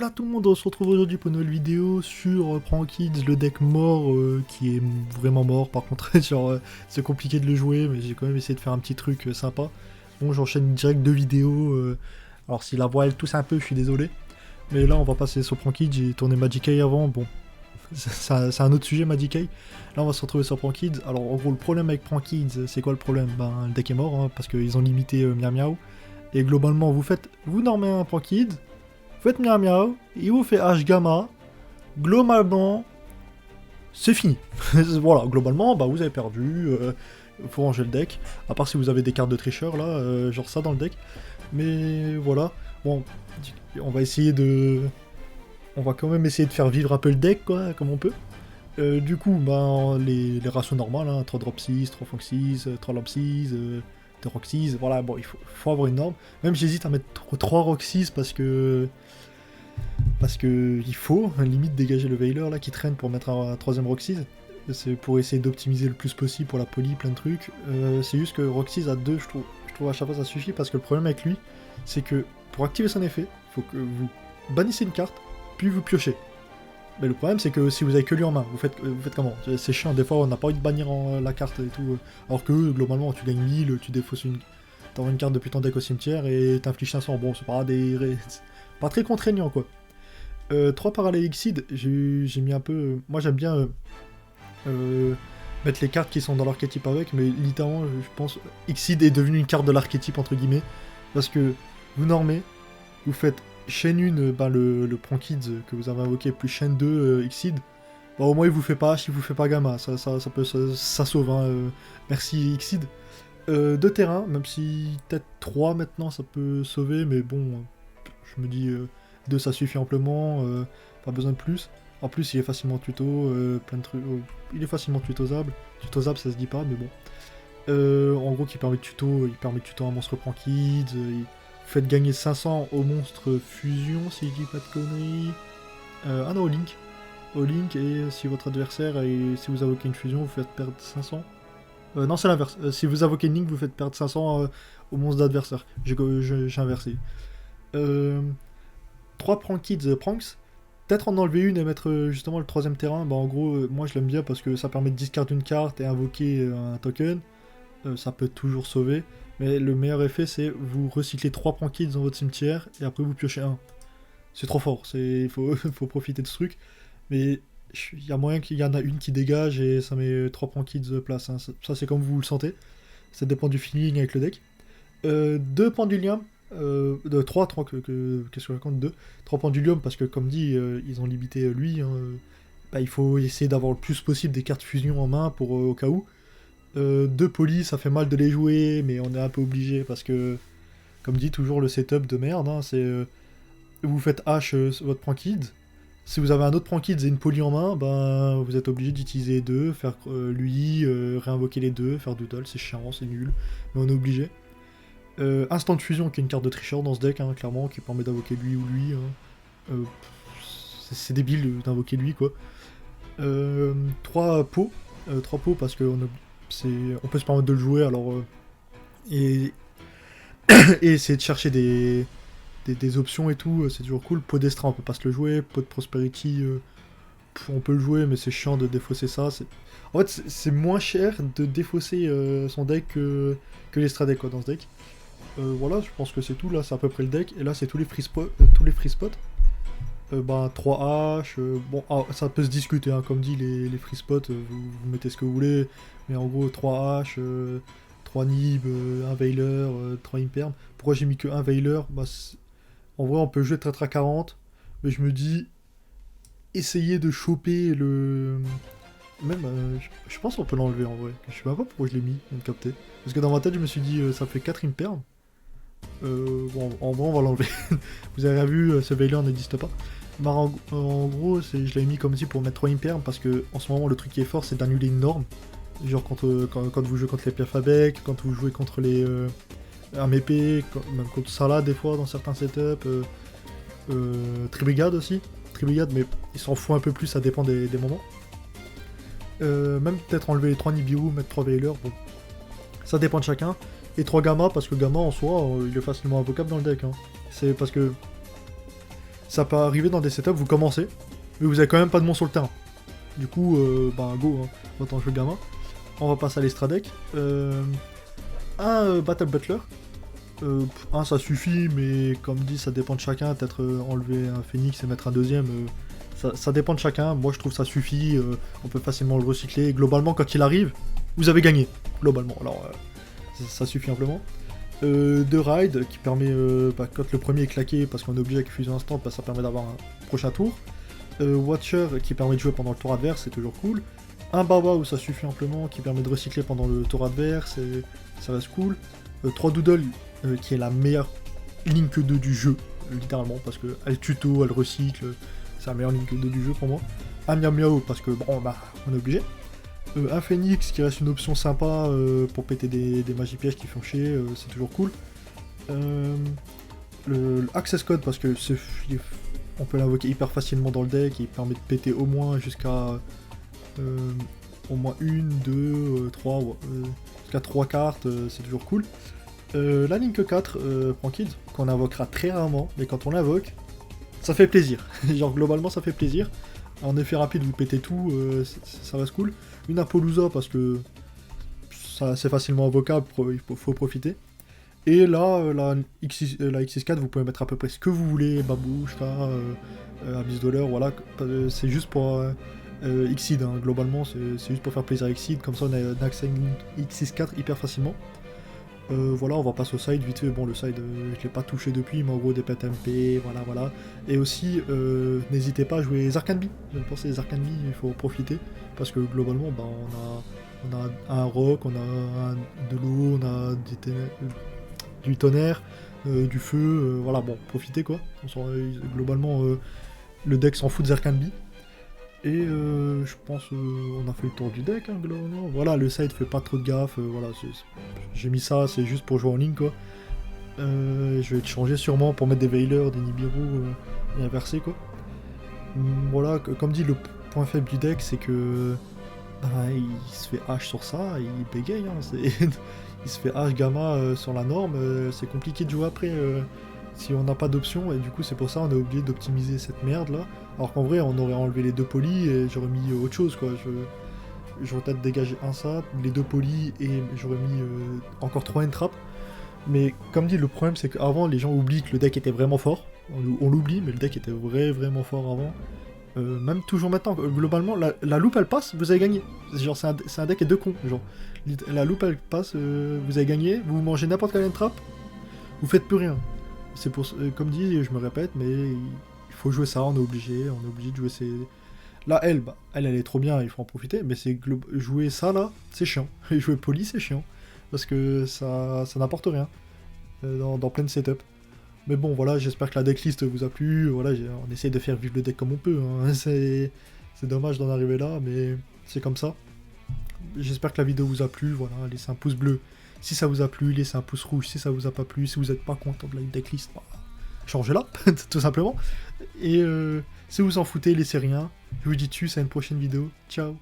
Voilà tout le monde, on se retrouve aujourd'hui pour une nouvelle vidéo sur Prank Kids, le deck mort qui est vraiment mort par contre, genre c'est compliqué de le jouer mais j'ai quand même essayé de faire un petit truc sympa. Bon j'enchaîne direct deux vidéos, alors si la voix elle tousse un peu je suis désolé. Mais là on va passer sur Prank Kids, j'ai tourné Magic Eye avant, bon c'est un autre sujet Magic Eye. Là on va se retrouver sur Prank Kids, alors en gros le problème avec Prank Kids c'est quoi le problème? Ben le deck est mort hein, parce qu'ils ont limité Miao Miao. Et globalement vous normez un Prank Kids, vous faites Miao Miao, il vous fait H gamma, globalement, c'est fini. Voilà, globalement, bah vous avez perdu, faut ranger le deck, à part si vous avez des cartes de tricheur là, genre ça dans le deck. Mais voilà, bon, on va essayer de... On va quand même essayer de faire vivre un peu le deck, quoi, comme on peut. Du coup, bah, les ratios normales, hein, 3 drop 6, 3 funk 6, 3 lamp 6, 2 rock 6, voilà, bon, il faut avoir une norme. Même j'hésite à mettre 3 rock 6 parce que il faut limite dégager le Veiler là qui traîne pour mettre un troisième Roxys. C'est pour essayer d'optimiser le plus possible pour la poly, plein de trucs. C'est juste que Roxys à 2, je trouve à chaque fois ça suffit parce que le problème avec lui, c'est que pour activer son effet, il faut que vous bannissez une carte, puis vous piochez. Mais le problème c'est que si vous avez que lui en main, vous faites comment? C'est chiant, des fois on n'a pas envie de bannir la carte et tout. Alors que globalement tu gagnes 1000, tu défausses t'envoies une carte depuis ton deck au cimetière et t'infliges 500. Bon, c'est pas très contraignant quoi. 3 parallèles Exceed, j'ai mis un peu... moi j'aime bien mettre les cartes qui sont dans l'archétype avec, mais littéralement je pense Exceed est devenu une carte de l'archétype entre guillemets, parce que vous normez, vous faites chaîne 1, bah, le Prank Kids que vous avez invoqué, plus chaîne 2 Exceed, bah, au moins il vous fait pas H, il vous fait pas gamma, ça sauve, hein, merci Exceed. 2 terrains, même si peut-être 3 maintenant ça peut sauver, mais bon, je me dis... 2 ça suffit amplement, pas besoin de plus. En plus il est facilement tuto, plein de trucs. Il est facilement tutosable. Tutosable ça se dit pas mais bon. En gros il permet de tuto un monstre Prank Kids, vous faites gagner 500 au monstre fusion si je dis pas de conneries. Ah non au Link. Au Link et si votre adversaire et si vous invoquez une fusion vous faites perdre 500. Non c'est l'inverse, si vous invoquez une Link vous faites perdre 500 au monstre d'adversaire. J'ai inversé. 3 Prank Kids Pranks, peut-être en enlever une et mettre justement le troisième terrain, bah en gros moi je l'aime bien parce que ça permet de discard une carte et invoquer un token, ça peut toujours sauver, mais le meilleur effet c'est vous recyclez 3 Prank Kids dans votre cimetière et après vous piochez un. C'est trop fort, il faut, faut profiter de ce truc, mais il y a moyen qu'il y en a une qui dégage et ça met 3 Prank Kids place, hein. Ça c'est comme vous le sentez, ça dépend du feeling avec le deck. 2 Pendulium, de 3, qu'est-ce que je raconte, 2 3 Pendulium parce que comme dit ils ont limité lui, hein, bah, il faut essayer d'avoir le plus possible des cartes fusion en main pour au cas où. 2 Poly, ça fait mal de les jouer mais on est un peu obligé parce que comme dit toujours le setup de merde, hein, c'est vous faites H votre Prank Kids, si vous avez un autre Prank Kids et une Poly en main, ben vous êtes obligé d'utiliser 2, faire lui, réinvoquer les 2, faire doodle, c'est chiant, c'est nul, mais on est obligé. Instant de fusion qui est une carte de tricheur dans ce deck, hein, clairement, qui permet d'invoquer lui ou lui. Hein. C'est débile d'invoquer lui quoi. 3 pots. 3 pots parce qu'on on peut se permettre de le jouer alors. Et essayer de chercher des options et tout, c'est toujours cool. Pot d'Estra on peut pas se le jouer. Pot de Prosperity on peut le jouer mais c'est chiant de défausser ça. En fait c'est moins cher de défausser son deck que l'Estra deck quoi dans ce deck. Voilà, je pense que c'est tout, là c'est à peu près le deck, et là c'est tous les free spots. Bah 3 H, bon ça peut se discuter, hein, comme dit les free spots, vous mettez ce que vous voulez, mais en gros 3 H, 3 Nib, 1 Veiler, 3 Imperm. Pourquoi j'ai mis que 1 Veiler? Bah, en vrai on peut jouer Traître à 40, mais je me dis, essayer de choper le... Même, je pense qu'on peut l'enlever en vrai, je sais même pas pourquoi je l'ai mis, vous me captez. Parce que dans ma tête je me suis dit, ça fait 4 Imperm. Bon, en vrai on va l'enlever. Vous avez vu, ce Veiler n'existe pas. Mais en gros, je l'avais mis comme si pour mettre 3 Imperm parce que en ce moment le truc qui est fort c'est d'annuler une norme. Genre quand vous jouez contre les Piafabec, quand vous jouez contre les MEP, même contre Salah des fois dans certains setups. Tribrigade aussi. Tribrigade, mais il s'en fout un peu plus, ça dépend des moments. Même peut-être enlever les 3 Nibiru, mettre 3 Veiler, bon. Ça dépend de chacun. Et 3 Gamma, parce que Gamma en soi, il est facilement invocable dans le deck. Hein. C'est parce que Ça peut arriver dans des setups, vous commencez, mais vous avez quand même pas de monstre sur le terrain. Du coup, bah go, hein, autant jouer gamin. On va passer à l'Extra Deck. Un Battle Butler. Un ça suffit, mais comme dit, ça dépend de chacun. Peut-être enlever un Phoenix et mettre un deuxième, ça dépend de chacun. Moi je trouve ça suffit, on peut facilement le recycler. Globalement, quand il arrive, vous avez gagné. Globalement, alors ça suffit amplement. De Ride qui permet, quand le premier est claqué, parce qu'on est obligé avec fusion instant, ça permet d'avoir un prochain tour. Watcher qui permet de jouer pendant le tour adverse, c'est toujours cool. Un Baba où ça suffit amplement, qui permet de recycler pendant le tour adverse, et ça reste cool. 3 Doodle qui est la meilleure Link 2 du jeu, littéralement, parce qu'elle tuto, elle recycle, c'est la meilleure Link 2 du jeu pour moi. Un Miao Miao parce que bon bah on est obligé. Un Phoenix qui reste une option sympa pour péter des magies pièges qui font chier, c'est toujours cool. Le Access Code parce que on peut l'invoquer hyper facilement dans le deck, et il permet de péter au moins jusqu'à au moins 1, 2, 3, jusqu'à 3 cartes, c'est toujours cool. La Link 4, Prankid, qu'on invoquera très rarement, mais quand on l'invoque, ça fait plaisir. Genre globalement ça fait plaisir. En effet rapide, vous pétez tout, ça reste cool. Une Apollousa parce que c'est facilement invocable, il faut profiter. Et là, la X64, vous pouvez mettre à peu près ce que vous voulez, Babouchka, Abyss Dollar, voilà. C'est juste pour Xseed, hein. Globalement, c'est juste pour faire plaisir à Xseed, comme ça on a accès à une X64 hyper facilement. Voilà, on va passer au side vite fait. Bon, le side, je l'ai pas touché depuis, mais en gros, des pets MP, voilà. Et aussi, n'hésitez pas à jouer les Arcane Bee. Je pense que les Arcane Bee, il faut profiter, parce que globalement, bah, on a un rock, on a de l'eau, on a du tonnerre, du feu, voilà, bon, profitez quoi. Globalement, le deck s'en fout des Arcane Bee. Et je pense on a fait le tour du deck, hein, globalement. Voilà, le side fait pas trop de gaffe, voilà, j'ai mis ça, c'est juste pour jouer en ligne quoi. Je vais te changer sûrement pour mettre des Veilers, des Nibiru et inverser quoi. Voilà, comme dit, le point faible du deck c'est que il se fait H sur ça, il bégaye, hein, il se fait H gamma sur la norme, c'est compliqué de jouer après si on n'a pas d'option, et du coup c'est pour ça on a oublié d'optimiser cette merde là. Alors qu'en vrai on aurait enlevé les 2 polis et j'aurais mis autre chose quoi. J'aurais peut-être dégagé un sap, les 2 polis et j'aurais mis encore 3 entraps. Mais comme dit, le problème c'est qu'avant les gens oublient que le deck était vraiment fort. On l'oublie, mais le deck était vraiment fort avant. Même toujours maintenant, globalement, la loupe elle passe, vous avez gagné. Genre c'est un deck et 2 cons. Genre, la loupe elle passe, vous avez gagné, vous mangez n'importe quelle entrap, vous faites plus rien. C'est pour comme dit, je me répète, mais il faut jouer ça, on est obligé de jouer ces... Là, elle est trop bien, il faut en profiter, mais c'est jouer ça là, c'est chiant. Et jouer poli, c'est chiant. Parce que ça n'apporte rien dans plein de setups. Mais bon, voilà, j'espère que la decklist vous a plu. Voilà, on essaye de faire vivre le deck comme on peut. Hein. C'est dommage d'en arriver là, mais c'est comme ça. J'espère que la vidéo vous a plu. Voilà, laissez un pouce bleu si ça vous a plu, laissez un pouce rouge si ça vous a pas plu. Si vous n'êtes pas content de la decklist, bah, changez-la, tout simplement. Et si vous en foutez, laissez rien. Je vous dis tchuss à une prochaine vidéo. Ciao.